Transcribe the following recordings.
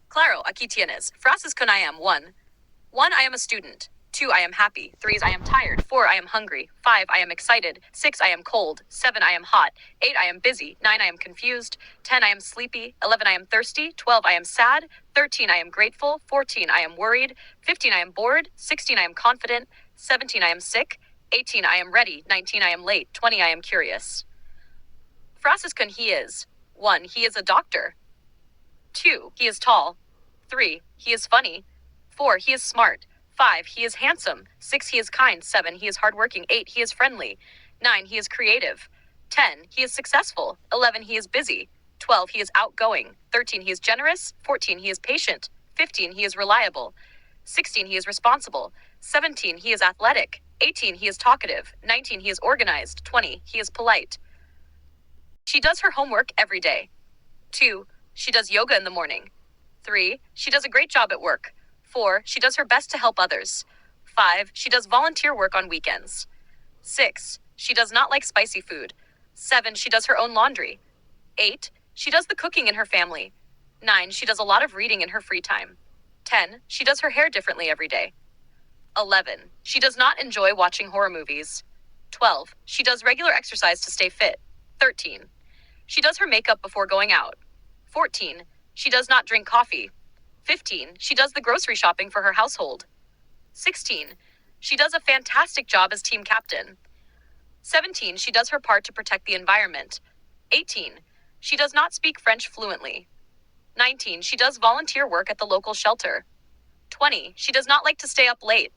Claro, aquí tienes. Frases con I am. 1. 1. I am a student. 2. I am happy. 3. I am tired. 4. I am hungry. 5. I am excited. 6. I am cold. 7. I am hot. 8. I am busy. 9. I am confused. 10. I am sleepy. 11. I am thirsty. 12. I am sad. 13. I am grateful. 14. I am worried. 15. I am bored. 16. I am confident. 17. I am sick. 18. I am ready. 19. I am late. 20. I am curious. Frases con he is. 1. He is a doctor. 2. He is tall. 3. He is funny. 4. He is smart. 5. He is handsome. 6. He is kind. 7. He is hardworking. 8. He is friendly. 9. He is creative. 10. He is successful. 11. He is busy. 12. He is outgoing. 13. He is generous. 14. He is patient. 15. He is reliable. 16. He is responsible. 17. He is athletic. 18. He is talkative. 19. He is organized. 20. He is polite. She does her homework every day. 2. She does yoga in the morning. 3. She does a great job at work. 4. She does her best to help others. 5. She does volunteer work on weekends. 6. She does not like spicy food. 7. She does her own laundry. 8. She does the cooking in her family. 9. She does a lot of reading in her free time. 10. She does her hair differently every day. 11. She does not enjoy watching horror movies. 12. She does regular exercise to stay fit. 13. She does her makeup before going out. 14. She does not drink coffee. 15. She does the grocery shopping for her household. 16. She does a fantastic job as team captain. 17. She does her part to protect the environment. 18. She does not speak French fluently. 19. She does volunteer work at the local shelter. 20. She does not like to stay up late.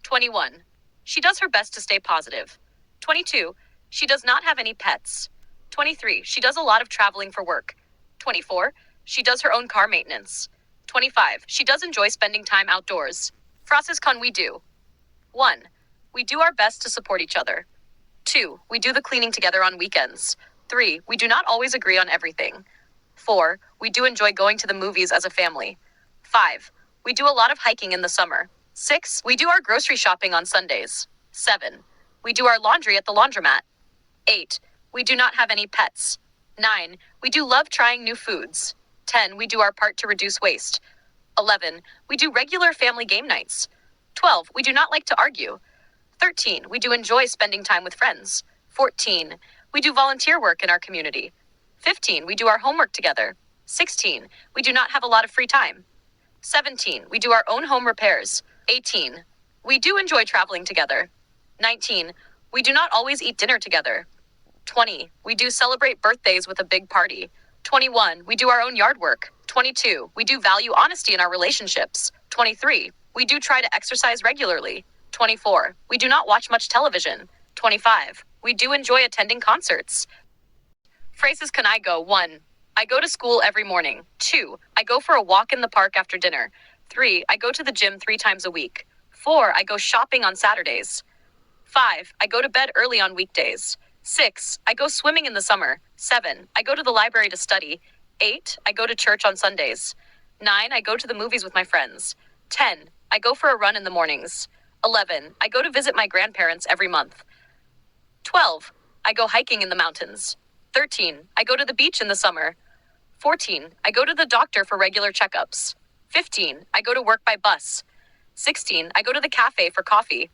21. She does her best to stay positive. 22. She does not have any pets. 23. She does a lot of traveling for work. 24. She does her own car maintenance. 25. She does enjoy spending time outdoors. Frases con we do. 1. We do our best to support each other. 2. We do the cleaning together on weekends. 3. We do not always agree on everything. 4. We do enjoy going to the movies as a family. 5. We do a lot of hiking in the summer. 6. We do our grocery shopping on Sundays. 7. We do our laundry at the laundromat. 8. We do not have any pets. 9. We do love trying new foods. 10. We do our part to reduce waste. 11. We do regular family game nights. 12. We do not like to argue. 13. We do enjoy spending time with friends. 14. We do volunteer work in our community. 15. We do our homework together. 16. We do not have a lot of free time. 17. We do our own home repairs. 18. We do enjoy traveling together. 19. We do not always eat dinner together. 20. We do celebrate birthdays with a big party. 21. We do our own yard work. 22. We do value honesty in our relationships. 23. We do try to exercise regularly. 24. We do not watch much television. 25. We do enjoy attending concerts. Phrases can I go. 1. I go to school every morning. 2. I go for a walk in the park after dinner. 3. I go to the gym 3 times a week. 4. I go shopping on Saturdays. 5. I go to bed early on weekdays. 6. I go swimming in the summer. 7. I go to the library to study. 8. I go to church on Sundays. 9. I go to the movies with my friends. 10. I go for a run in the mornings. 11. I go to visit my grandparents every month. 12. I go hiking in the mountains. 13. I go to the beach in the summer. 14. I go to the doctor for regular checkups. 15. I go to work by bus. 16. I go to the cafe for coffee.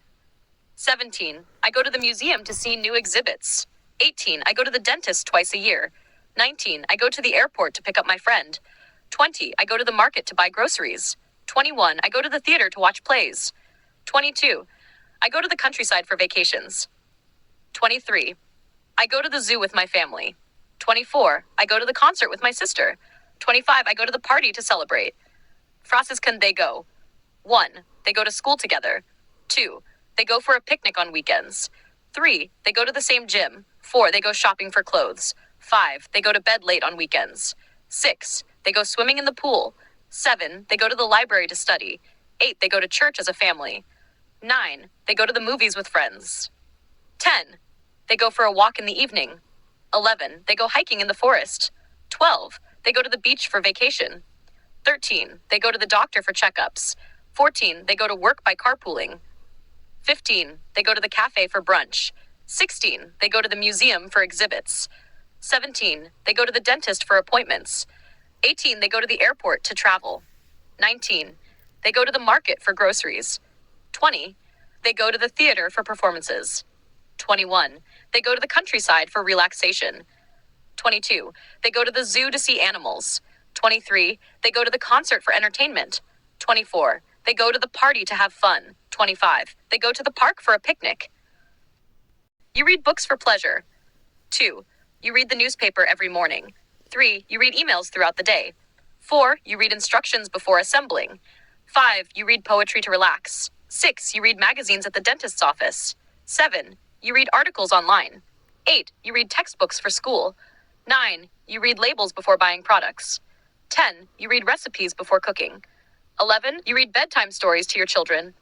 17. I go to the museum to see new exhibits. 18. I go to the dentist twice a year. 19. I go to the airport to pick up my friend. 20. I go to the market to buy groceries. 21. I go to the theater to watch plays. 22. I go to the countryside for vacations. 23. I go to the zoo with my family. 24. I go to the concert with my sister. 25. I go to the party to celebrate. Frases can they go. 1. They go to school together. 2. They go for a picnic on weekends. 3. They go to the same gym. 4. They go shopping for clothes. 5. They go to bed late on weekends. 6. They go swimming in the pool. 7. They go to the library to study. 8. They go to church as a family. 9. They go to the movies with friends. 10. They go for a walk in the evening. 11. They go hiking in the forest. 12. They go to the beach for vacation. 13. They go to the doctor for checkups. 14. They go to work by carpooling. 15. They go to the cafe for brunch. 16. They go to the museum for exhibits. 17. They go to the dentist for appointments. 18. They go to the airport to travel. 19. They go to the market for groceries. 20. They go to the theater for performances. 21. They go to the countryside for relaxation. 22. They go to the zoo to see animals. 23. They go to the concert for entertainment. 24. They go to the party to have fun. 25. They go to the park for a picnic. You read books for pleasure. 2. You read the newspaper every morning. 3. You read emails throughout the day. 4. You read instructions before assembling. 5. You read poetry to relax. 6. You read magazines at the dentist's office. 7. You read articles online. 8. You read textbooks for school. 9. You read labels before buying products. 10. You read recipes before cooking. 11. You read bedtime stories to your children.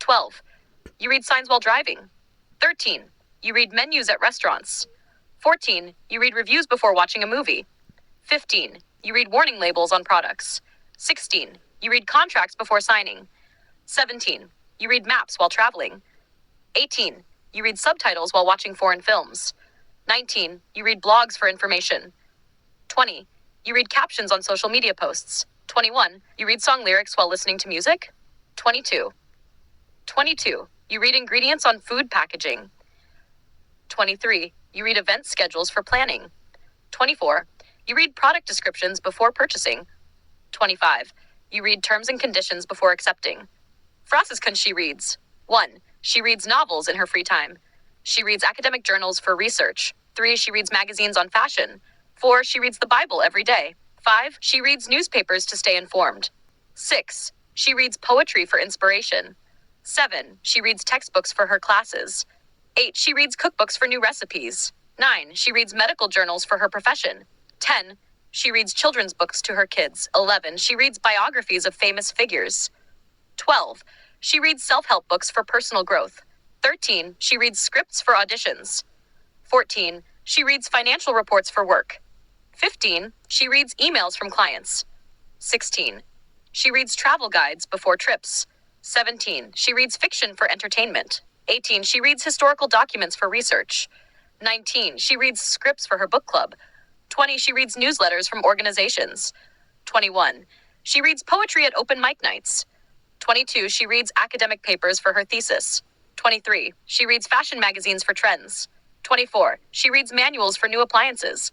12. You read signs while driving. 13. You read menus at restaurants. 14. You read reviews before watching a movie. 15. You read warning labels on products. 16. You read contracts before signing. 17. You read maps while traveling. 18. You read subtitles while watching foreign films. 19. You read blogs for information. 20. You read captions on social media posts. 21. You read song lyrics while listening to music. 22. 22. You read ingredients on food packaging. 23. You read event schedules for planning. 24. You read product descriptions before purchasing. 25. You read terms and conditions before accepting. Frases kann she reads. 1. She reads novels in her free time. She reads academic journals for research. 3. She reads magazines on fashion. 4. She reads the Bible every day. 5. She reads newspapers to stay informed. 6. She reads poetry for inspiration. 7. She reads textbooks for her classes. 8. She reads cookbooks for new recipes. 9. She reads medical journals for her profession. 10. She reads children's books to her kids. 11. She reads biographies of famous figures. 12. She reads self-help books for personal growth. 13. She reads scripts for auditions. 14. She reads financial reports for work. 15. She reads emails from clients. 16. She reads travel guides before trips. 17. She reads fiction for entertainment. 18. She reads historical documents for research. 19. She reads scripts for her book club. 20. She reads newsletters from organizations. 21. She reads poetry at open mic nights. 22. She reads academic papers for her thesis. 23. She reads fashion magazines for trends. 24. She reads manuals for new appliances.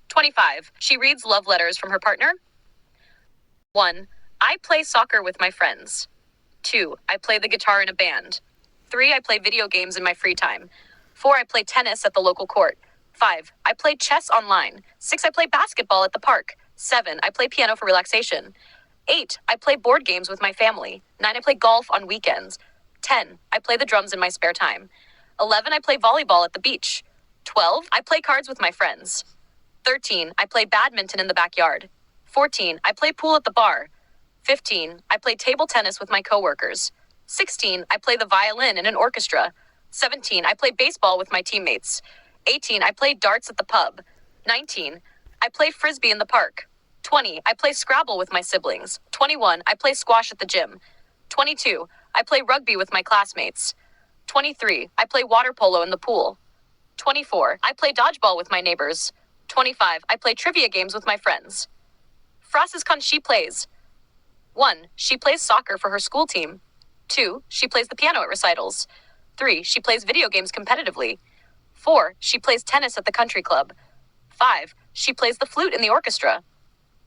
25. She reads love letters from her partner. 1. I play soccer with my friends. 2. I play the guitar in a band. 3. I play video games in my free time. 4. I play tennis at the local court. 5. I play chess online. 6. I play basketball at the park. 7. I play piano for relaxation. 8. I play board games with my family. 9. I play golf on weekends. 10. I play the drums in my spare time. 11. I play volleyball at the beach. 12. I play cards with my friends. 13. I play badminton in the backyard. 14. I play pool at the bar. 15. I play table tennis with my coworkers. 16. I play the violin in an orchestra. 17. I play baseball with my teammates. 18. I play darts at the pub. 19. I play frisbee in the park. 20. I play Scrabble with my siblings. 21. I play squash at the gym. 22. I play rugby with my classmates. 23. I play water polo in the pool. 24. I play dodgeball with my neighbors. 25. I play trivia games with my friends. Frases kann she plays. 1. She plays soccer for her school team. 2. She plays the piano at recitals. 3. She plays video games competitively. 4. She plays tennis at the country club. 5. She plays the flute in the orchestra.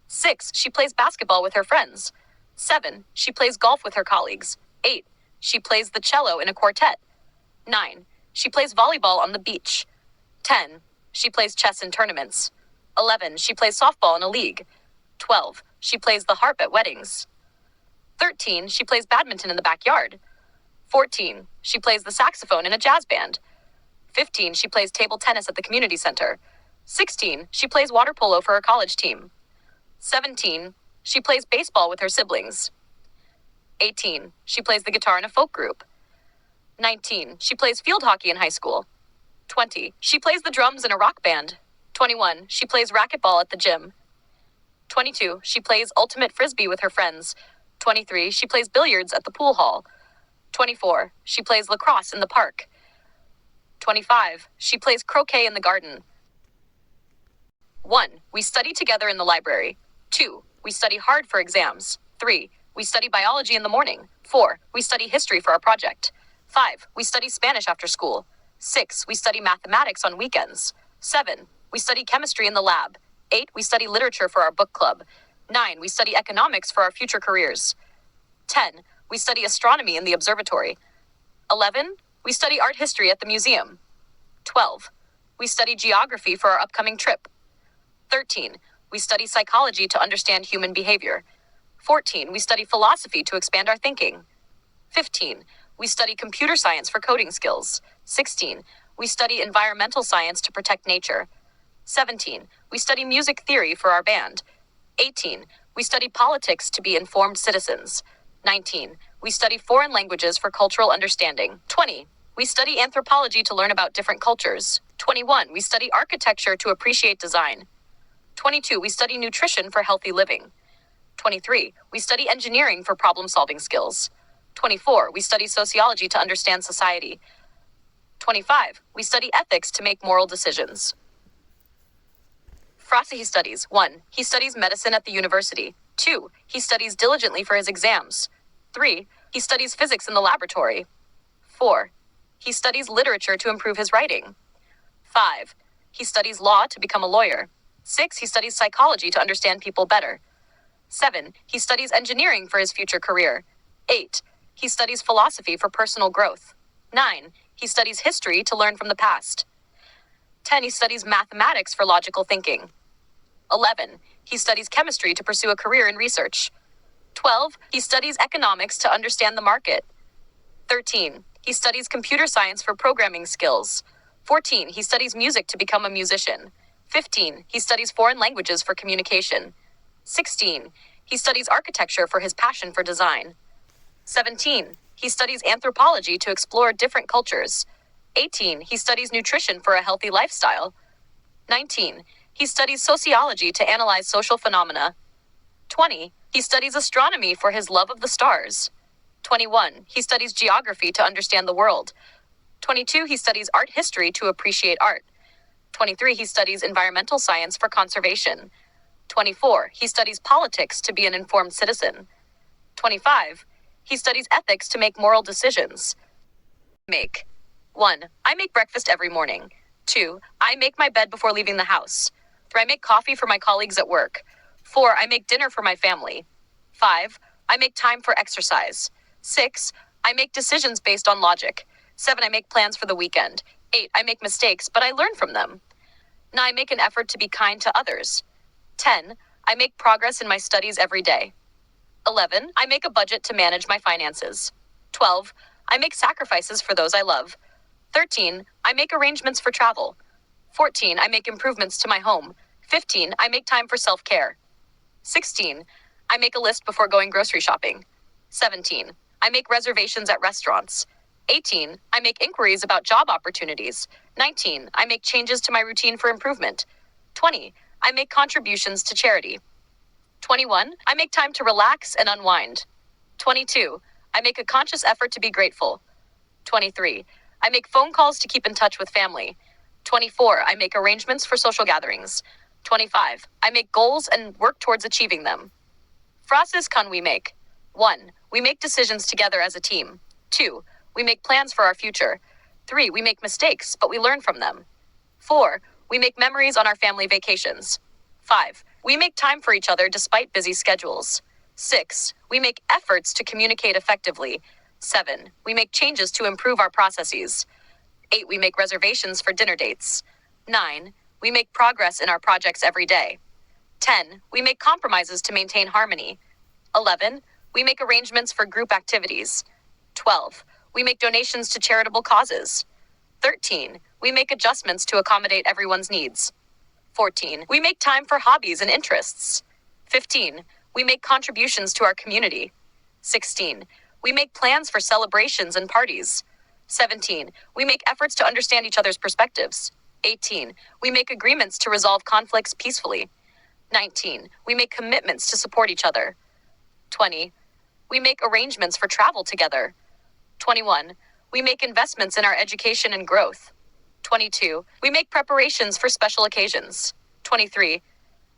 6. She plays basketball with her friends. 7. She plays golf with her colleagues. 8. She plays the cello in a quartet. 9. She plays volleyball on the beach. 10. She plays chess in tournaments. 11. She plays softball in a league. 12. She plays the harp at weddings. 13. She plays badminton in the backyard. 14. She plays the saxophone in a jazz band. 15. She plays table tennis at the community center. 16. She plays water polo for her college team. 17. She plays baseball with her siblings. 18. She plays the guitar in a folk group. 19. She plays field hockey in high school. 20. She plays the drums in a rock band. 21. She plays racquetball at the gym. 22. She plays ultimate frisbee with her friends. 23. She plays billiards at the pool hall. 24. She plays lacrosse in the park. 25. She plays croquet in the garden. 1. We study together in the library. 2. We study hard for exams. 3. We study biology in the morning. 4. We study history for our project. 5. We study Spanish after school. 6. We study mathematics on weekends. 7. We study chemistry in the lab. 8. We study literature for our book club. 9. We study economics for our future careers. 10. We study astronomy in the observatory. 11. We study art history at the museum. 12. We study geography for our upcoming trip. 13. We study psychology to understand human behavior. 14. We study philosophy to expand our thinking. 15. We study computer science for coding skills. 16. We study environmental science to protect nature. 17. We study music theory for our band. 18. We study politics to be informed citizens. 19. We study foreign languages for cultural understanding. 20. We study anthropology to learn about different cultures. 21. We study architecture to appreciate design. 22. We study nutrition for healthy living. 23. We study engineering for problem-solving skills. 24. We study sociology to understand society. 25. We study ethics to make moral decisions. Frase he studies. 1. He studies medicine at the university. 2. He studies diligently for his exams. 3. He studies physics in the laboratory. 4. He studies literature to improve his writing. 5. He studies law to become a lawyer. 6. He studies psychology to understand people better. 7. He studies engineering for his future career. 8. He studies philosophy for personal growth. 9. He studies history to learn from the past. 10. He studies mathematics for logical thinking. 11. He studies chemistry to pursue a career in research. 12. He studies economics to understand the market. 13. He studies computer science for programming skills. 14. He studies music to become a musician. 15. He studies foreign languages for communication. 16. He studies architecture for his passion for design. 17. He studies anthropology to explore different cultures. 18. He studies nutrition for a healthy lifestyle. 19. He studies sociology to analyze social phenomena. 20. He studies astronomy for his love of the stars. 21. He studies geography to understand the world. 22. He studies art history to appreciate art. 23. He studies environmental science for conservation. 24. He studies politics to be an informed citizen. 25. He studies ethics to make moral decisions. Make. 1. I make breakfast every morning. 2. I make my bed before leaving the house. 3. I make coffee for my colleagues at work. 4. I make dinner for my family. 5. I make time for exercise. 6. I make decisions based on logic. 7. I make plans for the weekend. 8. I make mistakes, but I learn from them. 9. I make an effort to be kind to others. 10. I make progress in my studies every day. 11. I make a budget to manage my finances. 12. I make sacrifices for those I love. 13. I make arrangements for travel. 14. I make improvements to my home. 15. I make time for self-care. 16. I make a list before going grocery shopping. 17. I make reservations at restaurants. 18. I make inquiries about job opportunities. 19. I make changes to my routine for improvement. 20. I make contributions to charity. 21. I make time to relax and unwind. 22. I make a conscious effort to be grateful. 23. I make phone calls to keep in touch with family. 24. I make arrangements for social gatherings. 25. I make goals and work towards achieving them. Frases can we make. 1. We make decisions together as a team. 2. We make plans for our future. 3. We make mistakes, but we learn from them. 4. We make memories on our family vacations. 5. We make time for each other despite busy schedules. 6. We make efforts to communicate effectively. 7. We make changes to improve our processes. 8. We make reservations for dinner dates. 9. We make progress in our projects every day. 10. We make compromises to maintain harmony. 11. We make arrangements for group activities. 12. We make donations to charitable causes. 13. We make adjustments to accommodate everyone's needs. 14. We make time for hobbies and interests. 15. We make contributions to our community. 16. We make plans for celebrations and parties. 17. We make efforts to understand each other's perspectives. 18. We make agreements to resolve conflicts peacefully. 19. We make commitments to support each other. 20. We make arrangements for travel together. 21. We make investments in our education and growth. 22. We make preparations for special occasions. 23.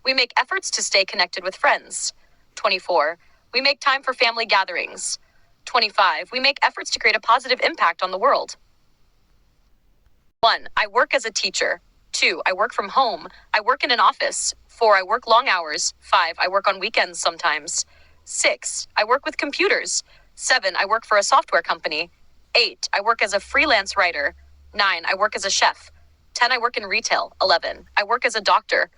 We make efforts to stay connected with friends. 24. We make time for family gatherings. 25. We make efforts to create a positive impact on the world. 1. I work as a teacher. 2. I work from home. I work in an office. 4. I work long hours. 5. I work on weekends sometimes. 6. I work with computers. 7. I work for a software company. 8. I work as a freelance writer. 9. I work as a chef. 10. I work in retail. 11. I work as a doctor.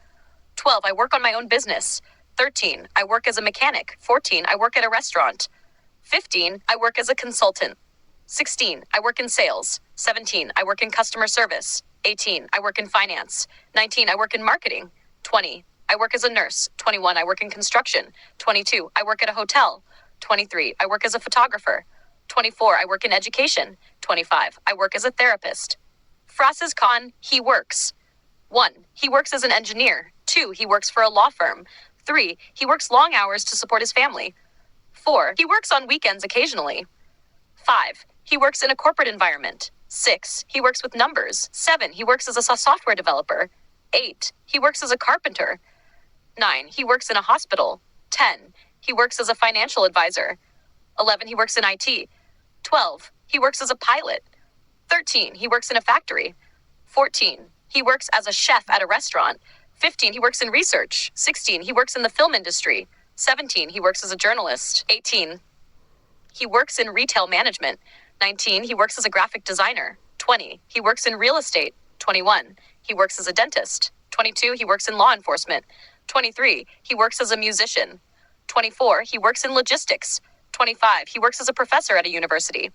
12. I work on my own business. 13. I work as a mechanic. 14. I work at a restaurant. 15. I work as a consultant. 16. I work in sales. 17. I work in customer service. 18. I work in finance. 19. I work in marketing. 20. I work as a nurse. 21. I work in construction. 22. I work at a hotel. 23. I work as a photographer. 24. I work in education. 25. I work as a therapist. Frases con, he works. 1. He works as an engineer. 2. He works for a law firm. 3. He works long hours to support his family. 4. He works on weekends occasionally. 5. He works in a corporate environment. 6. He works with numbers. 7. He works as a software developer. 8. He works as a carpenter. 9. He works in a hospital. 10. He works as a financial advisor. 11. He works in IT. 12. He works as a pilot. 13. He works in a factory. 14. He works as a chef at a restaurant. 15. He works in research. 16. He works in the film industry. 17. He works as a journalist. 18. He works in retail management. 19. He works as a graphic designer. 20. He works in real estate. 21. He works as a dentist. 22. He works in law enforcement. 23. He works as a musician. 24. He works in logistics. 25. He works as a professor at a university.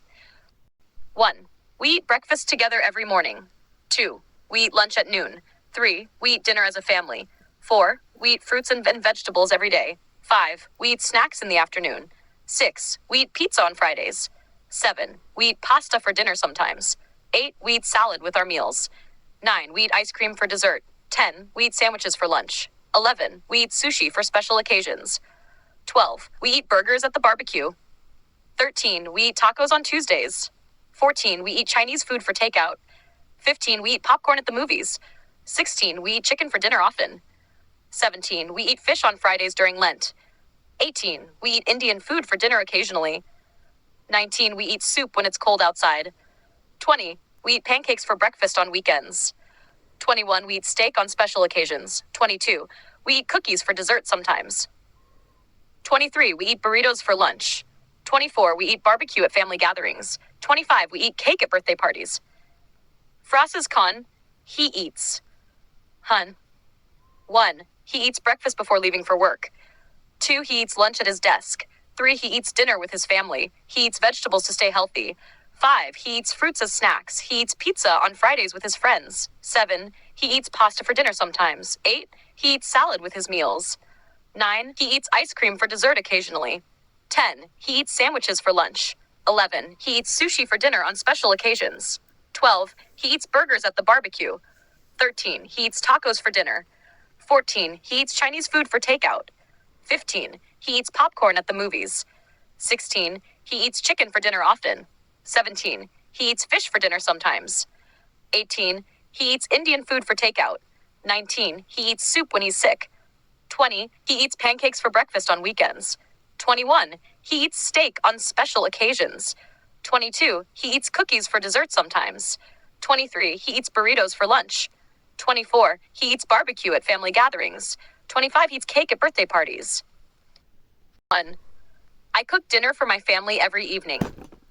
1. We eat breakfast together every morning. 2. We eat lunch at noon. 3. We eat dinner as a family. 4. We eat fruits and vegetables every day. 5. We eat snacks in the afternoon. 6. We eat pizza on Fridays. 7. We eat pasta for dinner sometimes. 8. We eat salad with our meals. 9. We eat ice cream for dessert. 10. We eat sandwiches for lunch. 11. We eat sushi for special occasions. 12. We eat burgers at the barbecue. 13. We eat tacos on Tuesdays. 14. We eat Chinese food for takeout. 15. We eat popcorn at the movies. 16. We eat chicken for dinner often. 17. We eat fish on Fridays during Lent. 18. We eat Indian food for dinner occasionally. 19. We eat soup when it's cold outside. 20. We eat pancakes for breakfast on weekends. 21. We eat steak on special occasions. 22. We eat cookies for dessert sometimes. 23. We eat burritos for lunch. 24. We eat barbecue at family gatherings. 25. We eat cake at birthday parties. Frases con, he eats. Hun. 1. He eats breakfast before leaving for work. 2. He eats lunch at his desk. 3. He eats dinner with his family. He eats vegetables to stay healthy. 5. He eats fruits as snacks. He eats pizza on Fridays with his friends. 7. He eats pasta for dinner sometimes. 8. He eats salad with his meals. 9. He eats ice cream for dessert occasionally. 10. He eats sandwiches for lunch. 11. He eats sushi for dinner on special occasions. 12. He eats burgers at the barbecue. 13. He eats tacos for dinner. 14. He eats Chinese food for takeout. 15. He eats popcorn at the movies. 16. He eats chicken for dinner often. 17. He eats fish for dinner sometimes. 18. He eats Indian food for takeout. 19. He eats soup when he's sick. 20. He eats pancakes for breakfast on weekends. 21. He eats steak on special occasions. 22. He eats cookies for dessert sometimes. 23. He eats burritos for lunch. 24. He eats barbecue at family gatherings. 25. He eats cake at birthday parties. 1. I cook dinner for my family every evening.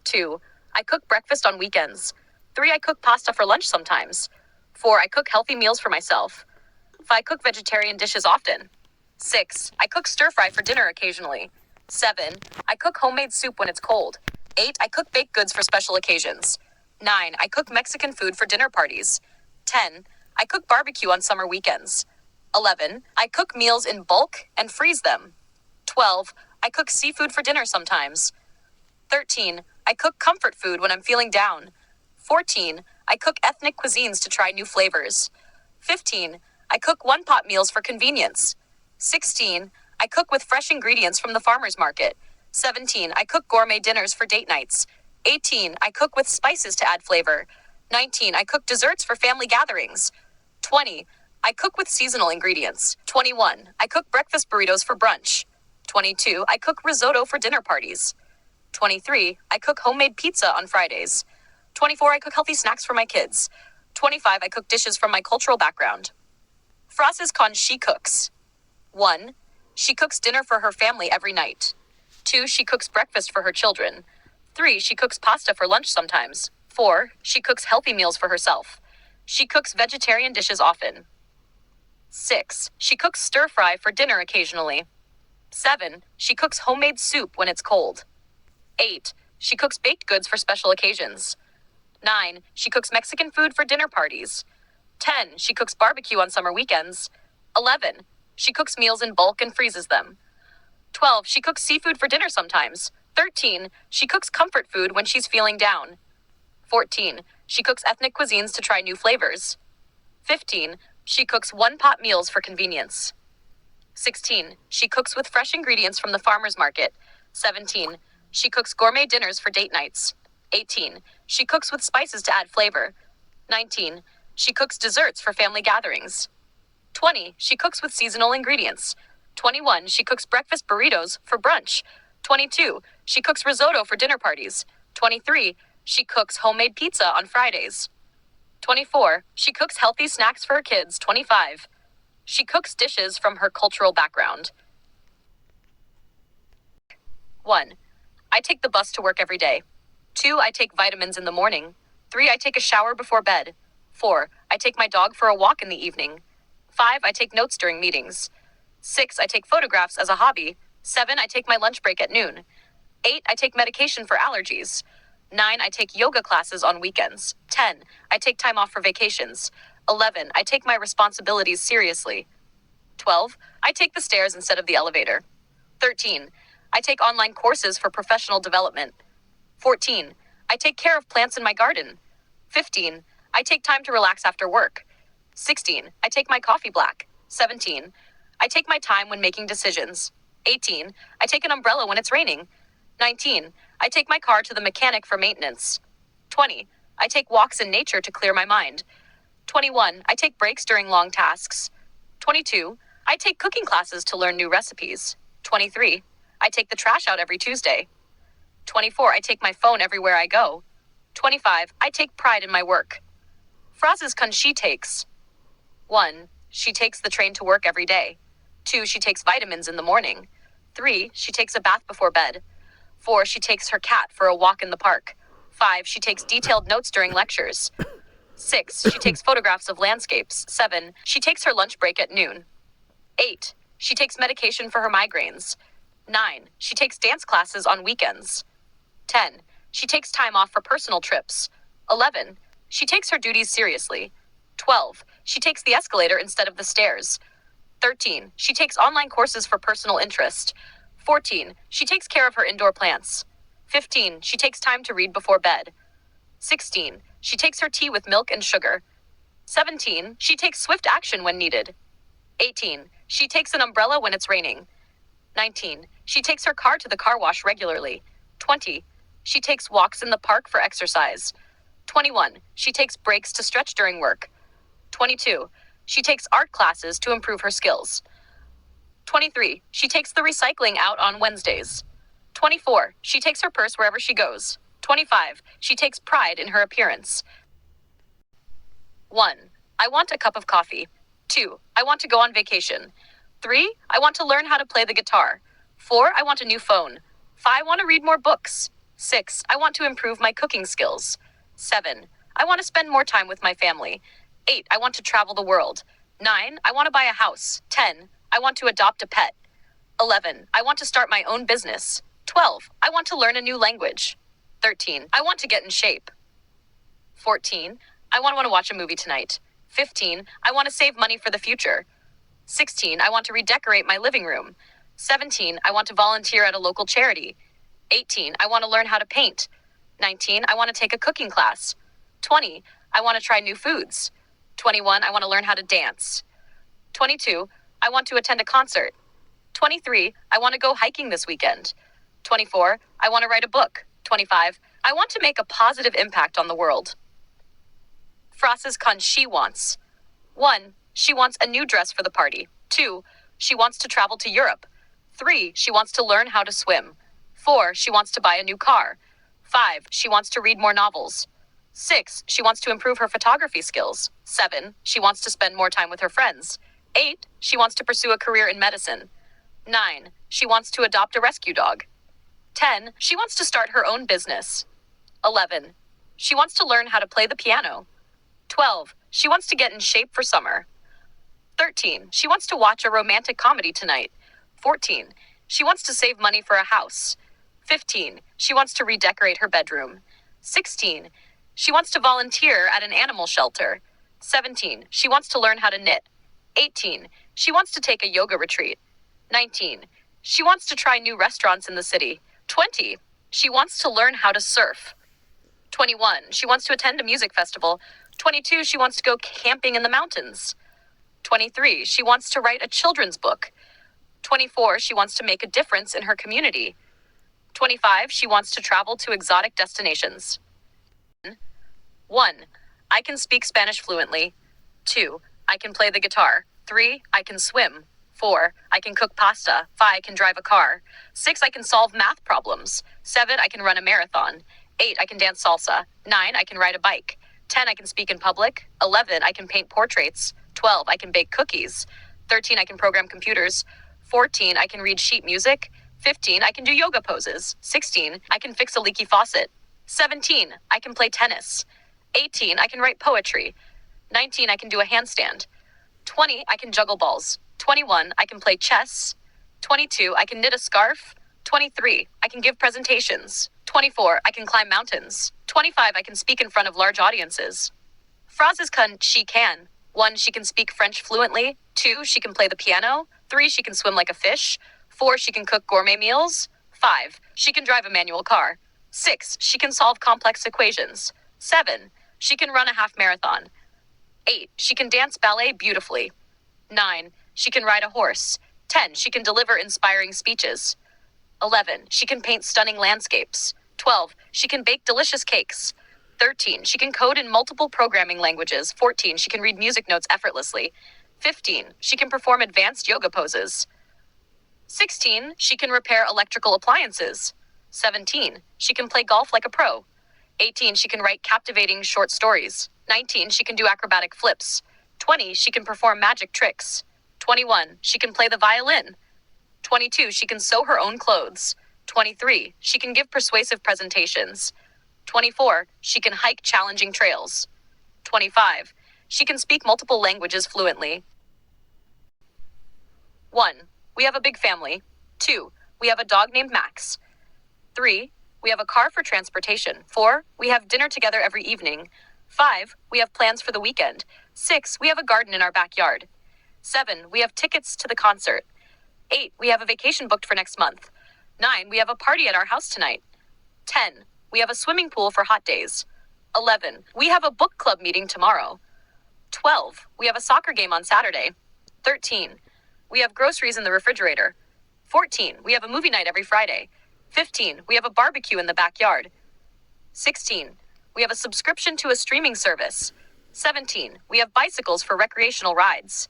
2. I cook breakfast on weekends. 3. I cook pasta for lunch sometimes. 4. I cook healthy meals for myself. 5. I cook vegetarian dishes often. 6. I cook stir-fry for dinner occasionally. 7. I cook homemade soup when it's cold. 8. I cook baked goods for special occasions. 9. I cook Mexican food for dinner parties. 10. I cook barbecue on summer weekends. 11. I cook meals in bulk and freeze them. 12. I cook seafood for dinner sometimes. 13. I cook comfort food when I'm feeling down. 14. I cook ethnic cuisines to try new flavors. 15. I cook one-pot meals for convenience. 16. I cook with fresh ingredients from the farmer's market. 17. I cook gourmet dinners for date nights. 18. I cook with spices to add flavor. 19. I cook desserts for family gatherings. 20. I cook with seasonal ingredients. 21. I cook breakfast burritos for brunch. 22. I cook risotto for dinner parties. 23. I cook homemade pizza on Fridays. 24. I cook healthy snacks for my kids. 25. I cook dishes from my cultural background. Frases con she cooks. 1. She cooks dinner for her family every night. 2. She cooks breakfast for her children. 3. She cooks pasta for lunch sometimes. 4. She cooks healthy meals for herself. She cooks vegetarian dishes often. 6. She cooks stir-fry for dinner occasionally. 7. She cooks homemade soup when it's cold. 8. She cooks baked goods for special occasions. 9. She cooks Mexican food for dinner parties. 10. She cooks barbecue on summer weekends. 11. She cooks meals in bulk and freezes them. 12. She cooks seafood for dinner sometimes. 13. She cooks comfort food when she's feeling down. 14. She cooks ethnic cuisines to try new flavors. 15. She cooks one-pot meals for convenience. 16. She cooks with fresh ingredients from the farmer's market. 17. She cooks gourmet dinners for date nights. 18. She cooks with spices to add flavor. 19. She cooks desserts for family gatherings. 20. She cooks with seasonal ingredients. 21. She cooks breakfast burritos for brunch. 22. She cooks risotto for dinner parties. 23. She cooks homemade pizza on Fridays. 24. She cooks healthy snacks for her kids. 25. She cooks dishes from her cultural background. 1. I take the bus to work every day. 2. I take vitamins in the morning. 3. I take a shower before bed. 4. I take my dog for a walk in the evening. 5. I take notes during meetings. 6. I take photographs as a hobby. 7. I take my lunch break at noon. 8. I take medication for allergies. 9. I take yoga classes on weekends. 10. I take time off for vacations. 11. I take my responsibilities seriously. 12. I take the stairs instead of the elevator. 13. I take online courses for professional development. 14. I take care of plants in my garden. 15. I take time to relax after work. 16. I take my coffee black. 17. I take my time when making decisions. 18. I take an umbrella when it's raining. 19. I take my car to the mechanic for maintenance. 20. I take walks in nature to clear my mind. 21. I take breaks during long tasks. 22. I take cooking classes to learn new recipes. 23. I take the trash out every Tuesday. 24. I take my phone everywhere I go. 25. I take pride in my work. Phrases con she takes. 1. She takes the train to work every day. 2. She takes vitamins in the morning. 3. She takes a bath before bed. 4. She takes her cat for a walk in the park. 5. She takes detailed notes during lectures. 6. She takes photographs of landscapes. 7. She takes her lunch break at noon. 8. She takes medication for her migraines. 9. She takes dance classes on weekends. 10. She takes time off for personal trips. 11. She takes her duties seriously. 12. She takes the escalator instead of the stairs. 13. She takes online courses for personal interest. 14. She takes care of her indoor plants. 15. She takes time to read before bed. 16. She takes her tea with milk and sugar. 17. She takes swift action when needed. 18. She takes an umbrella when it's raining. 19. She takes her car to the car wash regularly. 20. She takes walks in the park for exercise. 21. She takes breaks to stretch during work. 22. She takes art classes to improve her skills. 23. She takes the recycling out on Wednesdays. 24. She takes her purse wherever she goes. 25. She takes pride in her appearance. 1. I want a cup of coffee. 2. I want to go on vacation. 3. I want to learn how to play the guitar. 4. I want a new phone. 5. I want to read more books. 6. I want to improve my cooking skills. 7. I want to spend more time with my family. 8. I want to travel the world. 9. I want to buy a house. 10. I want to adopt a pet. 11. I want to start my own business. 12. I want to learn a new language. 13. I want to get in shape. 14. I want to watch a movie tonight. 15. I want to save money for the future. 16. I want to redecorate my living room. 17. I want to volunteer at a local charity. 18. I want to learn how to paint. 19. I want to take a cooking class. 20. I want to try new foods. 21. I want to learn how to dance. 22. I want to attend a concert. 23. I want to go hiking this weekend. 24. I want to write a book. 25. I want to make a positive impact on the world. Phrases con she wants. 1. She wants a new dress for the party. 2. She wants to travel to Europe. 3. She wants to learn how to swim. 4. She wants to buy a new car. 5. She wants to read more novels. 6. She wants to improve her photography skills. 7. She wants to spend more time with her friends. 8. She wants to pursue a career in medicine. 9. She wants to adopt a rescue dog. 10. She wants to start her own business. 11. She wants to learn how to play the piano. 12. She wants to get in shape for summer. 13. She wants to watch a romantic comedy tonight. 14. She wants to save money for a house. 15. She wants to redecorate her bedroom. 16. She wants to volunteer at an animal shelter. 17. She wants to learn how to knit. 18. She wants to take a yoga retreat. 19. She wants to try new restaurants in the city. 20. She wants to learn how to surf. 21. She wants to attend a music festival. 22. She wants to go camping in the mountains. 23. She wants to write a children's book. 24. She wants to make a difference in her community. 25. She wants to travel to exotic destinations. 1. I can speak Spanish fluently. 2. I can play the guitar. 3. I can swim. 4. I can cook pasta. 5. I can drive a car. 6. I can solve math problems. 7. I can run a marathon. 8. I can dance salsa. 9. I can ride a bike. 10. I can speak in public. 11. I can paint portraits. 12. I can bake cookies. 13. I can program computers. 14. I can read sheet music. 15. I can do yoga poses. 16. I can fix a leaky faucet. 17. I can play tennis. 18. I can write poetry. 19. I can do a handstand. 20. I can juggle balls. 21. I can play chess. 22. I can knit a scarf. 23. I can give presentations. 24. I can climb mountains. 25. I can speak in front of large audiences. Phrases she can. 1. She can speak French fluently. 2. She can play the piano. 3. She can swim like a fish. 4. She can cook gourmet meals. 5. She can drive a manual car. 6. She can solve complex equations. 7. She can run a half marathon. 8. She can dance ballet beautifully. 9. She can ride a horse. 10. She can deliver inspiring speeches. 11. She can paint stunning landscapes. 12. She can bake delicious cakes. 13. She can code in multiple programming languages. 14. She can read music notes effortlessly. 15. She can perform advanced yoga poses. 16. She can repair electrical appliances. 17. She can play golf like a pro. 18. She can write captivating short stories. 19. She can do acrobatic flips. 20. She can perform magic tricks. 21. She can play the violin. 22. She can sew her own clothes. 23. She can give persuasive presentations. 24. She can hike challenging trails. 25. She can speak multiple languages fluently. 1. We have a big family. 2. We have a dog named Max. 3. We have a car for transportation. 4. We have dinner together every evening. 5. We have plans for the weekend. 6. We have a garden in our backyard. 7. We have tickets to the concert. 8. We have a vacation booked for next month. 9. We have a party at our house tonight. 10. We have a swimming pool for hot days. 11. We have a book club meeting tomorrow. 12. We have a soccer game on Saturday. 13. We have groceries in the refrigerator. 14. We have a movie night every Friday. 15. We have a barbecue in the backyard. 16. We have a subscription to a streaming service. 17. We have bicycles for recreational rides.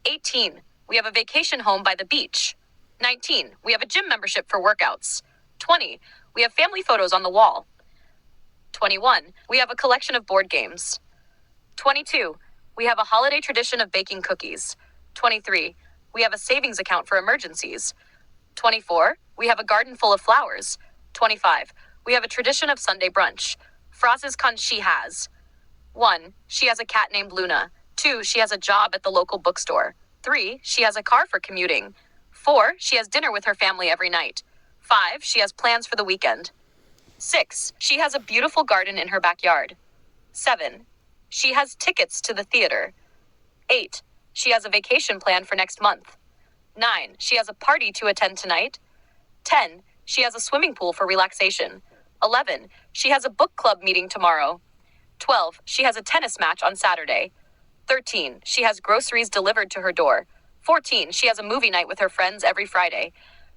18. We have a vacation home by the beach. 19. We have a gym membership for workouts. 20. We have family photos on the wall. 21. We have a collection of board games. 22. We have a holiday tradition of baking cookies. 23. We have a savings account for emergencies. 24. We have a garden full of flowers. 25. We have a tradition of Sunday brunch. Phrases she has. 1. She has a cat named Luna. 2. She has a job at the local bookstore. 3. She has a car for commuting. 4. She has dinner with her family every night. 5. She has plans for the weekend. 6. She has a beautiful garden in her backyard. 7. She has tickets to the theater. 8. She has a vacation planned for next month. 9. She has a party to attend tonight. 10. She has a swimming pool for relaxation. 11. She has a book club meeting tomorrow. 12. She has a tennis match on Saturday. 13. She has groceries delivered to her door. 14. She has a movie night with her friends every Friday.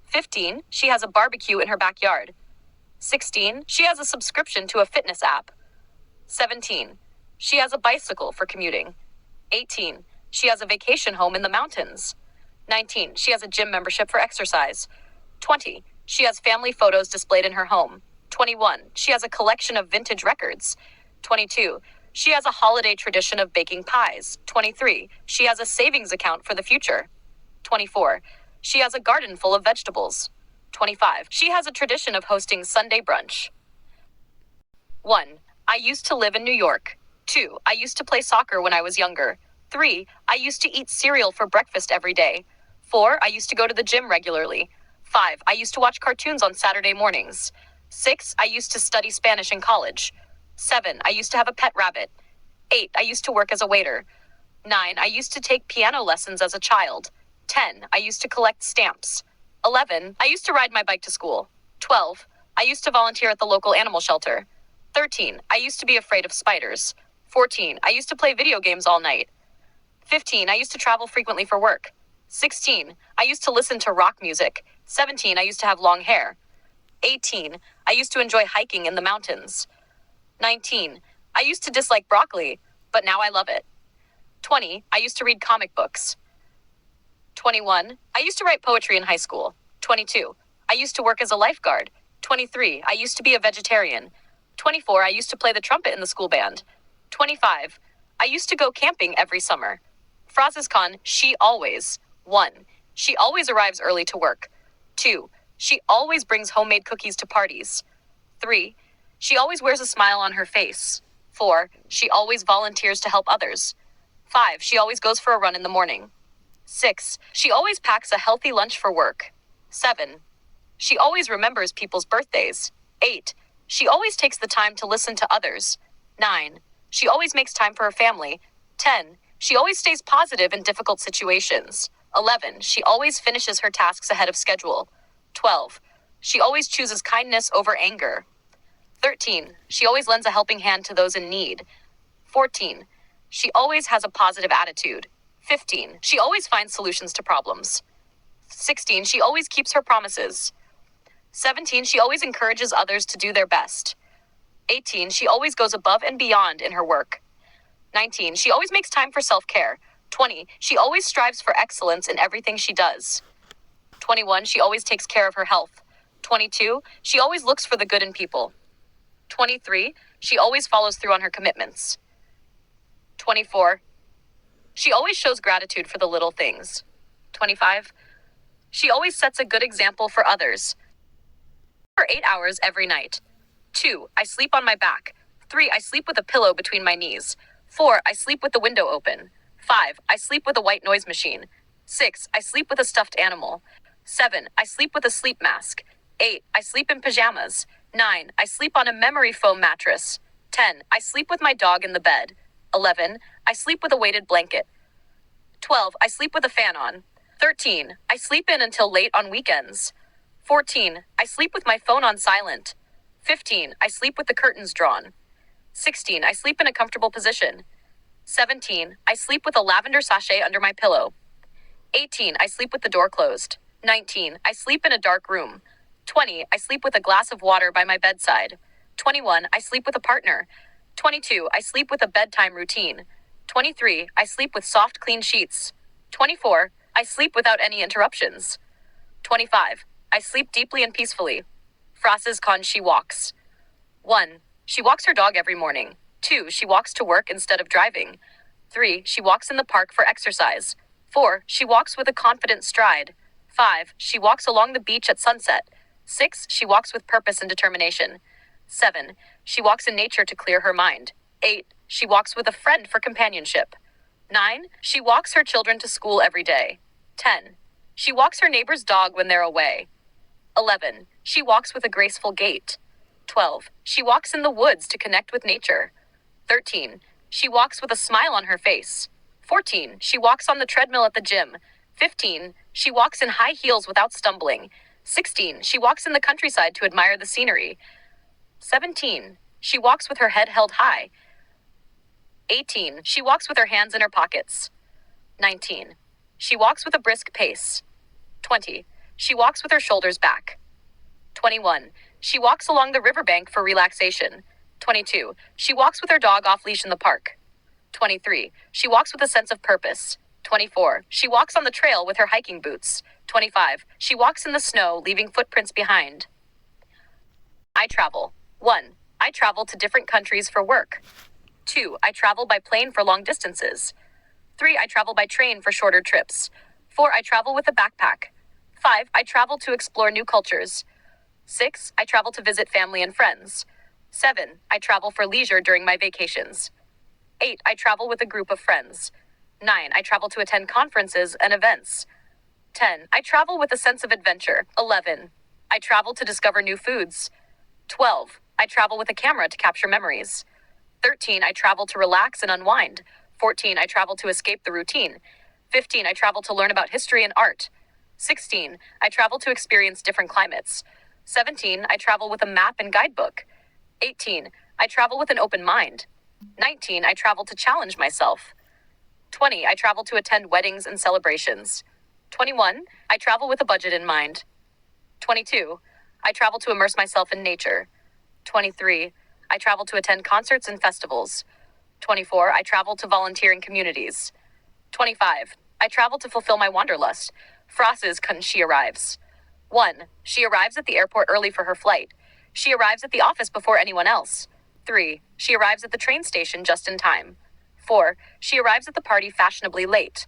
15. She has a barbecue in her backyard. 16. She has a subscription to a fitness app. 17. She has a bicycle for commuting. 18. She has a vacation home in the mountains. 19. She has a gym membership for exercise. 20. She has family photos displayed in her home. 21. She has a collection of vintage records. 22. She has a holiday tradition of baking pies. 23. She has a savings account for the future. 24. She has a garden full of vegetables. 25. She has a tradition of hosting Sunday brunch. 1. I used to live in New York. 2. I used to play soccer when I was younger. 3. I used to eat cereal for breakfast every day. 4. I used to go to the gym regularly. 5. I used to watch cartoons on Saturday mornings. 6. I used to study Spanish in college. 7. I used to have a pet rabbit. 8. I used to work as a waiter. 9. I used to take piano lessons as a child. 10. I used to collect stamps. 11. I used to ride my bike to school. 12. I used to volunteer at the local animal shelter. 13. I used to be afraid of spiders. 14. I used to play video games all night. 15. I used to travel frequently for work. 16. I used to listen to rock music. 17. I used to have long hair. 18. I used to enjoy hiking in the mountains. 19. I used to dislike broccoli, but now I love it. 20. I used to read comic books. 21. I used to write poetry in high school. 22. I used to work as a lifeguard. 23. I used to be a vegetarian. 24. I used to play the trumpet in the school band. 25. I used to go camping every summer. Frases con she always. 1. She always arrives early to work. 2. She always brings homemade cookies to parties. 3. She always wears a smile on her face. 4. She always volunteers to help others. 5. She always goes for a run in the morning. 6. She always packs a healthy lunch for work. 7. She always remembers people's birthdays. 8. She always takes the time to listen to others. 9. She always makes time for her family. 10. She always stays positive in difficult situations. 11. She always finishes her tasks ahead of schedule. 12. She always chooses kindness over anger. 13. She always lends a helping hand to those in need. 14. She always has a positive attitude. 15. She always finds solutions to problems. 16. She always keeps her promises. 17. She always encourages others to do their best. 18. She always goes above and beyond in her work. 19. She always makes time for self-care. 20. She always strives for excellence in everything she does. 21. She always takes care of her health. 22. She always looks for the good in people. 23. She always follows through on her commitments. 24. She always shows gratitude for the little things. 25. She always sets a good example for others. For 8 hours every night. 2. I sleep on my back. 3. I sleep with a pillow between my knees. 4. I sleep with the window open. 5. I sleep with a white noise machine. 6. I sleep with a stuffed animal. 7. I sleep with a sleep mask. 8. I sleep in pajamas. 9. I sleep on a memory foam mattress. 10. I sleep with my dog in the bed. 11. I sleep with a weighted blanket. 12. I sleep with a fan on. 13. I sleep in until late on weekends. 14. I sleep with my phone on silent. 15. I sleep with the curtains drawn. 16. I sleep in a comfortable position. 17. I sleep with a lavender sachet under my pillow. 18. I sleep with the door closed. 19. I sleep in a dark room. 20. I sleep with a glass of water by my bedside. 21. I sleep with a partner. 22. I sleep with a bedtime routine. 23. I sleep with soft, clean sheets. 24. I sleep without any interruptions. 25. I sleep deeply and peacefully. Frases con she walks. 1. She walks her dog every morning. 2. She walks to work instead of driving. 3. She walks in the park for exercise. 4. She walks with a confident stride. 5. She walks along the beach at sunset. 6. She walks with purpose and determination. 7. She walks in nature to clear her mind. 8. She walks with a friend for companionship. 9. She walks her children to school every day. 10. She walks her neighbor's dog when they're away. 11. She walks with a graceful gait. 12. She walks in the woods to connect with nature. 13. She walks with a smile on her face. 14. She walks on the treadmill at the gym. 15. She walks in high heels without stumbling. 16. She walks in the countryside to admire the scenery. 17. She walks with her head held high. 18. She walks with her hands in her pockets. 19. She walks with a brisk pace. 20. She walks with her shoulders back. 21. She walks along the riverbank for relaxation. 22. She walks with her dog off leash in the park. 23. She walks with a sense of purpose. 24. She walks on the trail with her hiking boots. 25. She walks in the snow, leaving footprints behind. I travel. 1. I travel to different countries for work. 2. I travel by plane for long distances. 3. I travel by train for shorter trips. 4. I travel with a backpack. 5. I travel to explore new cultures. 6. I travel to visit family and friends. 7. I travel for leisure during my vacations. 8. I travel with a group of friends. 9. I travel to attend conferences and events. 10. I travel with a sense of adventure. 11. I travel to discover new foods. 12. I travel with a camera to capture memories. 13. I travel to relax and unwind. 14. I travel to escape the routine. 15. I travel to learn about history and art. 16. I travel to experience different climates. 17. I travel with a map and guidebook. 18. I travel with an open mind. 19. I travel to challenge myself. 20. I travel to attend weddings and celebrations. 21. I travel with a budget in mind. 22. I travel to immerse myself in nature. 23. I travel to attend concerts and festivals. 24. I travel to volunteer in communities. 25. I travel to fulfill my wanderlust. Frases quand she arrives. 1. She arrives at the airport early for her flight. She arrives at the office before anyone else. 3. She arrives at the train station just in time. 4. She arrives at the party fashionably late.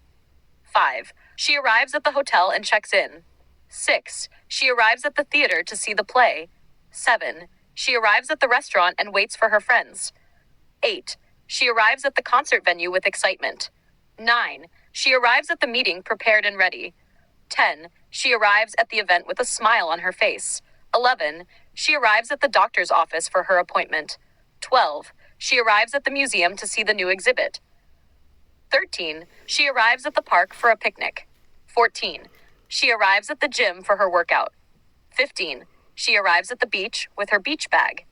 5. She arrives at the hotel and checks in. 6. She arrives at the theater to see the play. 7. She arrives at the restaurant and waits for her friends. 8. She arrives at the concert venue with excitement. 9. She arrives at the meeting prepared and ready. 10. She arrives at the event with a smile on her face. 11. She arrives at the doctor's office for her appointment. 12. She arrives at the museum to see the new exhibit. 13. She arrives at the park for a picnic. 14. She arrives at the gym for her workout. 15. She arrives at the beach with her beach bag.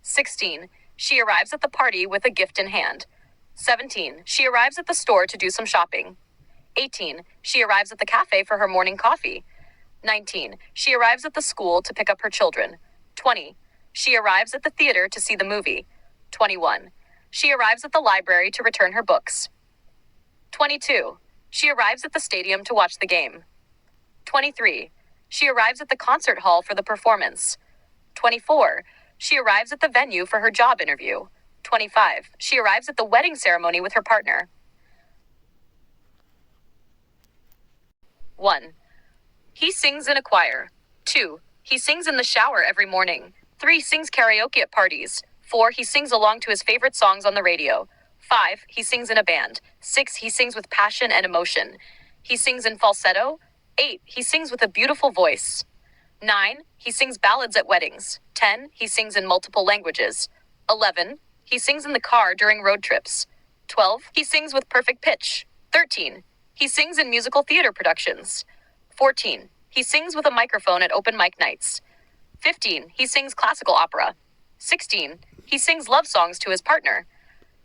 16. She arrives at the party with a gift in hand. 17. She arrives at the store to do some shopping. 18. She arrives at the cafe for her morning coffee. 19. She arrives at the school to pick up her children. 20. She arrives at the theater to see the movie. 21. She arrives at the library to return her books. 22. She arrives at the stadium to watch the game. 23. She arrives at the concert hall for the performance. 24. She arrives at the venue for her job interview. 25. She arrives at the wedding ceremony with her partner. 1. He sings in a choir. 2. He sings in the shower every morning. 3. Sings karaoke at parties. 4. He sings along to his favorite songs on the radio. 5. He sings in a band. 6. He sings with passion and emotion. He sings in falsetto. 8. He sings with a beautiful voice. 9. He sings ballads at weddings. 10. He sings in multiple languages. 11. He sings in the car during road trips. 12. He sings with perfect pitch. 13. He sings in musical theater productions. 14. He sings with a microphone at open mic nights. 15. He sings classical opera. 16. He sings love songs to his partner.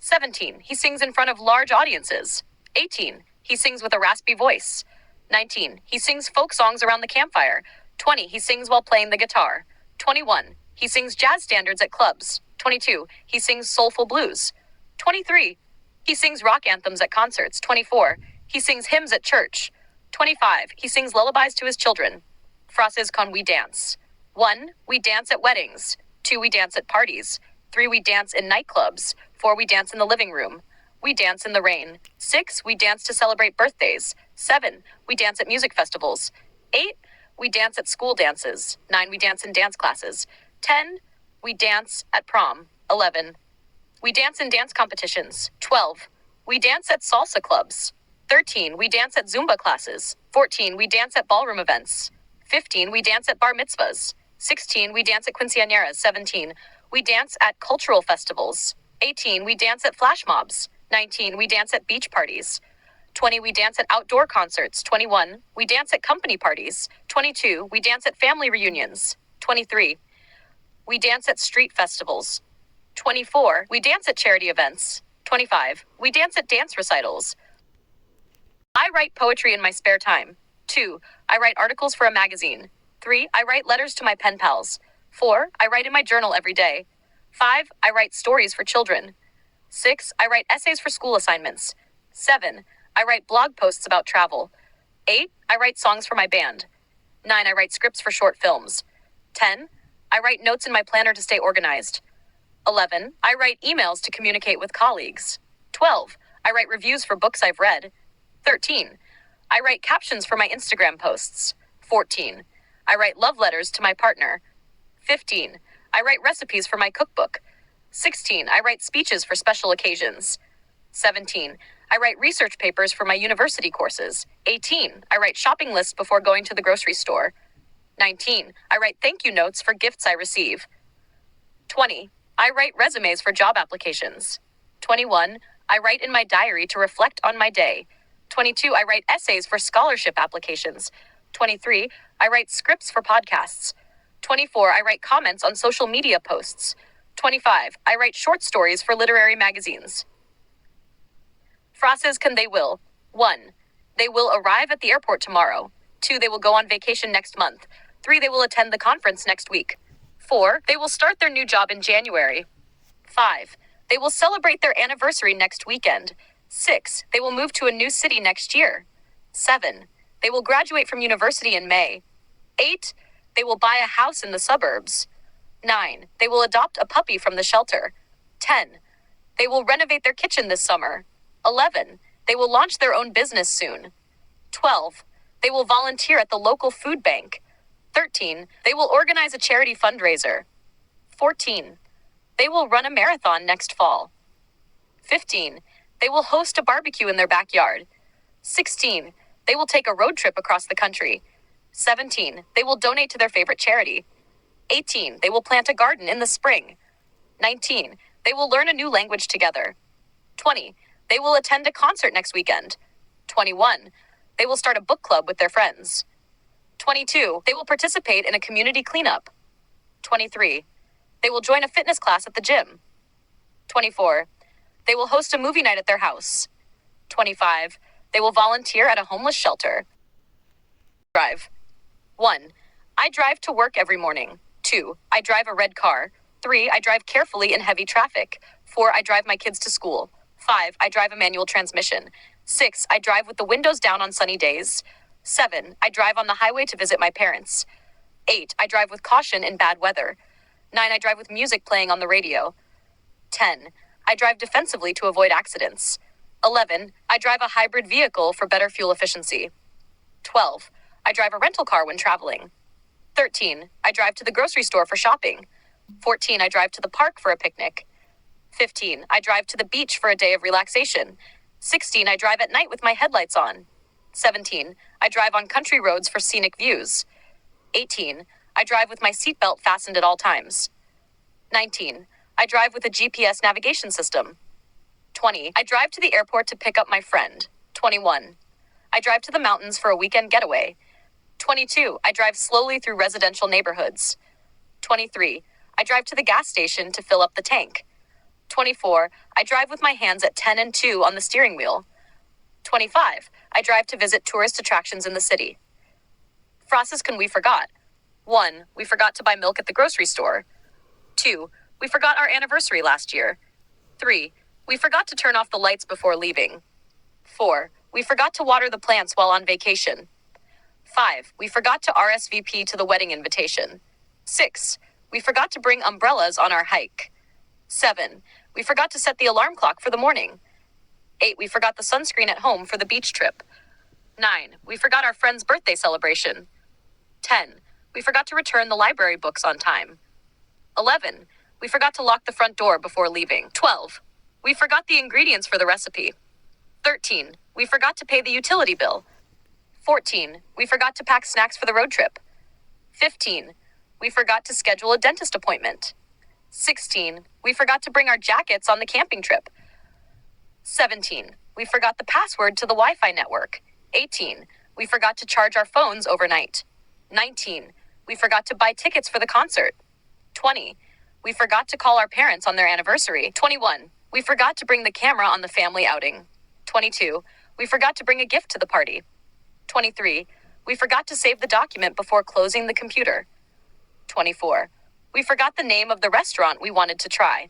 17. He sings in front of large audiences. 18. He sings with a raspy voice. 19. He sings folk songs around the campfire. 20. He sings while playing the guitar. 21. He sings jazz standards at clubs. 22. He sings soulful blues. 23. He sings rock anthems at concerts. 24. He sings hymns at church. 25. He sings lullabies to his children. Frases quand we dance. 1. We dance at weddings. 2. We dance at parties. 3. We dance in nightclubs. 4. We dance in the living room. We dance in the rain. 6. We dance to celebrate birthdays. 7. We dance at music festivals. 8. We dance at school dances. 9. We dance in dance classes. 10. We dance at prom. 11. We dance in dance competitions. 12. We dance at salsa clubs. 13. We dance at Zumba classes. 14. We dance at ballroom events. 15. We dance at bar mitzvahs. 16. We dance at quinceañeras. 17. We dance at cultural festivals. 18. We dance at flash mobs. 19. We dance at beach parties. 20. We dance at outdoor concerts. 21. We dance at company parties. 22. We dance at family reunions. 23. We dance at street festivals. 24. We dance at charity events. 25. We dance at dance recitals. I write poetry in my spare time. 2. I write articles for a magazine. 3. I write letters to my pen pals. 4. I write in my journal every day. 5. I write stories for children. 6. I write essays for school assignments. 7. I write blog posts about travel. 8. I write songs for my band. 9. I write scripts for short films. 10. I write notes in my planner to stay organized. 11. I write emails to communicate with colleagues. 12. I write reviews for books I've read. 13. I write captions for my Instagram posts. 14. I write love letters to my partner. 15. I write recipes for my cookbook. 16. I write speeches for special occasions. 17. I write research papers for my university courses. 18. I write shopping lists before going to the grocery store. 19. I write thank you notes for gifts I receive. 20. I write resumes for job applications. 21. I write in my diary to reflect on my day. 22. I write essays for scholarship applications. 23. I write scripts for podcasts. 24. I write comments on social media posts. 25. I write short stories for literary magazines. Frases can they will. 1. They will arrive at the airport tomorrow. 2. They will go on vacation next month. 3. They will attend the conference next week. 4. They will start their new job in January. 5. They will celebrate their anniversary next weekend. 6. They will move to a new city next year. 7. They will graduate from university in May. 8. They will buy a house in the suburbs. 9. They will adopt a puppy from the shelter. 10. They will renovate their kitchen this summer. 11. They will launch their own business soon. 12. They will volunteer at the local food bank. 13. They will organize a charity fundraiser. 14. They will run a marathon next fall. 15. They will host a barbecue in their backyard. 16. They will take a road trip across the country. 17. They will donate to their favorite charity. 18. They will plant a garden in the spring. 19. They will learn a new language together. 20. They will attend a concert next weekend. 21. They will start a book club with their friends. 22. They will participate in a community cleanup. 23. They will join a fitness class at the gym. 24. They will host a movie night at their house. 25. They will volunteer at a homeless shelter. Drive. 1. I drive to work every morning. 2. I drive a red car. 3. I drive carefully in heavy traffic. 4. I drive my kids to school. 5. I drive a manual transmission. 6. I drive with the windows down on sunny days. 7. I drive on the highway to visit my parents. 8. I drive with caution in bad weather. 9. I drive with music playing on the radio. 10. I drive defensively to avoid accidents. 11. I drive a hybrid vehicle for better fuel efficiency. 12. I drive a rental car when traveling. 13. I drive to the grocery store for shopping. 14. I drive to the park for a picnic. 15. I drive to the beach for a day of relaxation. 16. I drive at night with my headlights on. 17. I drive on country roads for scenic views. 18. I drive with my seatbelt fastened at all times. 19. I drive with a GPS navigation system. 20. I drive to the airport to pick up my friend. 21. I drive to the mountains for a weekend getaway. 22. I drive slowly through residential neighborhoods. 23. I drive to the gas station to fill up the tank. 24. I drive with my hands at 10 and 2 on the steering wheel. 25. I drive to visit tourist attractions in the city. Frases can we forgot. 1. We forgot to buy milk at the grocery store. 2. We forgot our anniversary last year. 3. We forgot to turn off the lights before leaving. 4. We forgot to water the plants while on vacation. 5. We forgot to RSVP to the wedding invitation. 6. We forgot to bring umbrellas on our hike. 7. We forgot to set the alarm clock for the morning. 8. We forgot the sunscreen at home for the beach trip. 9. We forgot our friend's birthday celebration. 10. We forgot to return the library books on time. 11. We forgot to lock the front door before leaving. 12. We forgot the ingredients for the recipe. 13. We forgot to pay the utility bill. 14. We forgot to pack snacks for the road trip. 15. We forgot to schedule a dentist appointment. 16. We forgot to bring our jackets on the camping trip. 17. We forgot the password to the Wi-Fi network. 18. We forgot to charge our phones overnight. 19. We forgot to buy tickets for the concert. 20. We forgot to call our parents on their anniversary. 21. We forgot to bring the camera on the family outing. 22. We forgot to bring a gift to the party. 23. We forgot to save the document before closing the computer. 24. We forgot the name of the restaurant we wanted to try.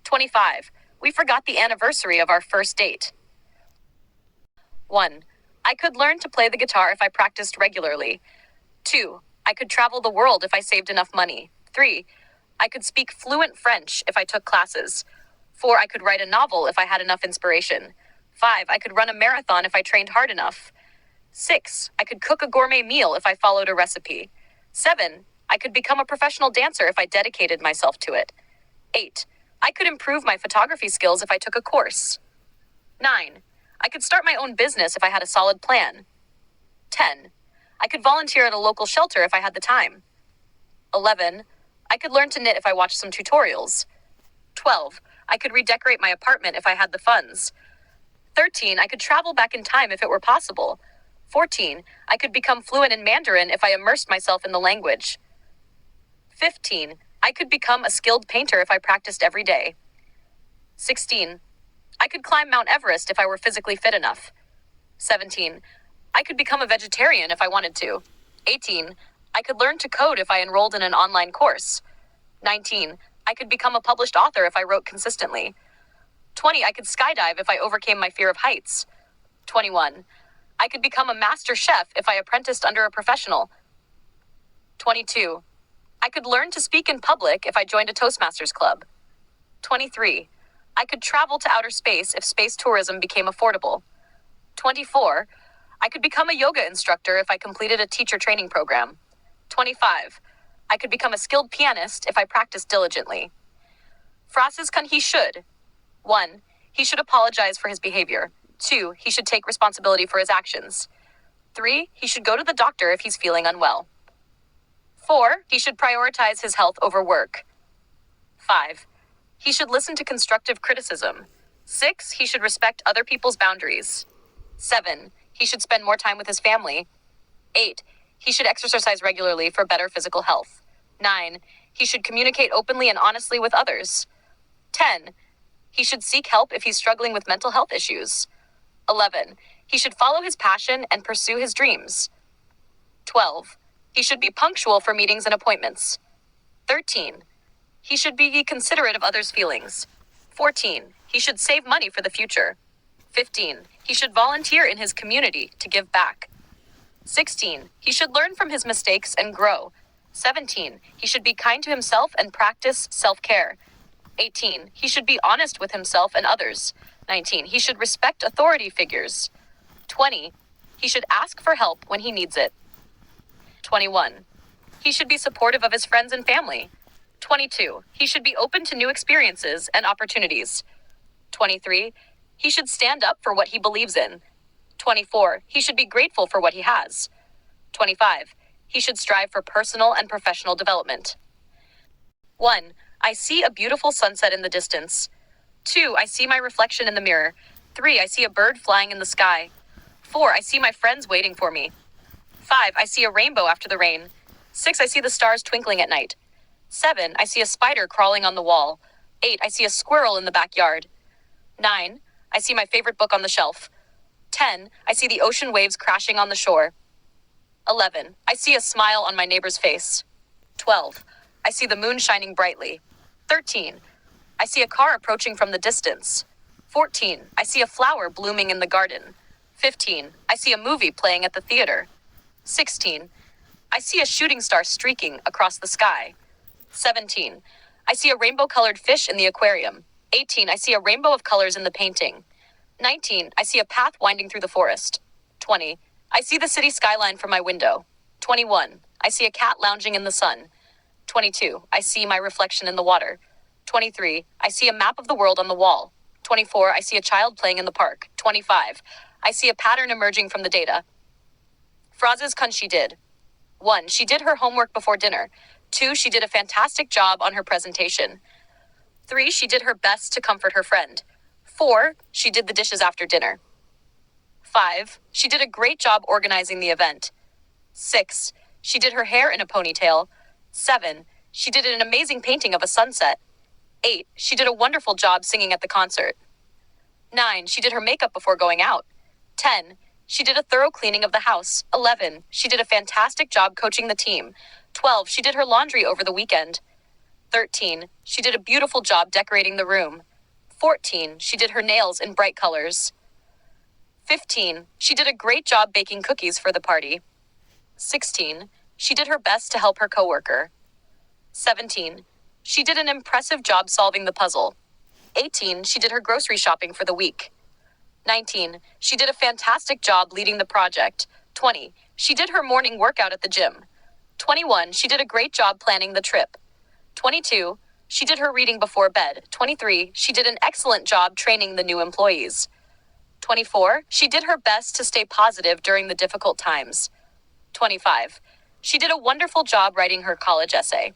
25. We We forgot the anniversary of our first date. 1. I could learn to play the guitar if I practiced regularly. 2. I could travel the world if I saved enough money. 3. I could speak fluent French if I took classes. 4. I could write a novel if I had enough inspiration. 5. I could run a marathon if I trained hard enough. 6. I could cook a gourmet meal if I followed a recipe. 7. I could become a professional dancer if I dedicated myself to it. 8. I could improve my photography skills if I took a course. 9. I could start my own business if I had a solid plan. 10. I could volunteer at a local shelter if I had the time. 11. I could learn to knit if I watched some tutorials. 12. I could redecorate my apartment if I had the funds. 13. I could travel back in time if it were possible. 14. I could become fluent in Mandarin if I immersed myself in the language. 15. I could become a skilled painter if I practiced every day. 16. I could climb Mount Everest if I were physically fit enough. 17. I could become a vegetarian if I wanted to. 18. I could learn to code if I enrolled in an online course. 19. I could become a published author if I wrote consistently. 20. I could skydive if I overcame my fear of heights. 21. I could become a master chef if I apprenticed under a professional. 22. I could learn to speak in public if I joined a Toastmasters club. 23. I could travel to outer space if space tourism became affordable. 24. I could become a yoga instructor if I completed a teacher training program. 25. I could become a skilled pianist if I practiced diligently. Frases kann he should. 1. He should apologize for his behavior. 2. He should take responsibility for his actions. 3. He should go to the doctor if he's feeling unwell. 4. He should prioritize his health over work. 5. He should listen to constructive criticism. 6. He should respect other people's boundaries. 7. He should spend more time with his family. 8. He should exercise regularly for better physical health. 9. He should communicate openly and honestly with others. 10. He should seek help if he's struggling with mental health issues. 11. He should follow his passion and pursue his dreams. 12. He should be punctual for meetings and appointments. 13. He should be considerate of others' feelings. 14. He should save money for the future. 15. He should volunteer in his community to give back. 16. He should learn from his mistakes and grow. 17. He should be kind to himself and practice self-care. 18. He should be honest with himself and others. 19. He should respect authority figures. 20. He should ask for help when he needs it. 21. He should be supportive of his friends and family. 22. He should be open to new experiences and opportunities. 23. He should stand up for what he believes in. 24. He should be grateful for what he has. 25. He should strive for personal and professional development. 1. I see a beautiful sunset in the distance. 2. I see my reflection in the mirror. 3. I see a bird flying in the sky. 4. I see my friends waiting for me. 5. I see a rainbow after the rain. 6. I see the stars twinkling at night. 7. I see a spider crawling on the wall. 8. I see a squirrel in the backyard. 9. I see my favorite book on the shelf. 10. I see the ocean waves crashing on the shore. 11. I see a smile on my neighbor's face. 12. I see the moon shining brightly. 13. I see a car approaching from the distance. 14. I see a flower blooming in the garden. 15. I see a movie playing at the theater. 16. I see a shooting star streaking across the sky. 17. I see a rainbow-colored fish in the aquarium. 18. I see a rainbow of colors in the painting. 19. I see a path winding through the forest. 20. I see the city skyline from my window. 21. I see a cat lounging in the sun. 22. I see my reflection in the water. 23. I see a map of the world on the wall. 24. I see a child playing in the park. 25. I see a pattern emerging from the data. Phrases kann she did. 1. She did her homework before dinner. 2. She did a fantastic job on her presentation. 3. She did her best to comfort her friend. 4. She did the dishes after dinner. 5. She did a great job organizing the event. 6. She did her hair in a ponytail. 7. She did an amazing painting of a sunset. 8. She did a wonderful job singing at the concert. 9. She did her makeup before going out. 10. She did a thorough cleaning of the house. 11. She did a fantastic job coaching the team. 12. She did her laundry over the weekend. 13. She did a beautiful job decorating the room. 14. She did her nails in bright colors. 15. She did a great job baking cookies for the party. 16. She did her best to help her coworker. 17. She did an impressive job solving the puzzle. 18. She did her grocery shopping for the week. 19. She did a fantastic job leading the project. 20. She did her morning workout at the gym. 21. She did a great job planning the trip. 22. She did her reading before bed. 23. She did an excellent job training the new employees. 24. She did her best to stay positive during the difficult times. 25. She did a wonderful job writing her college essay.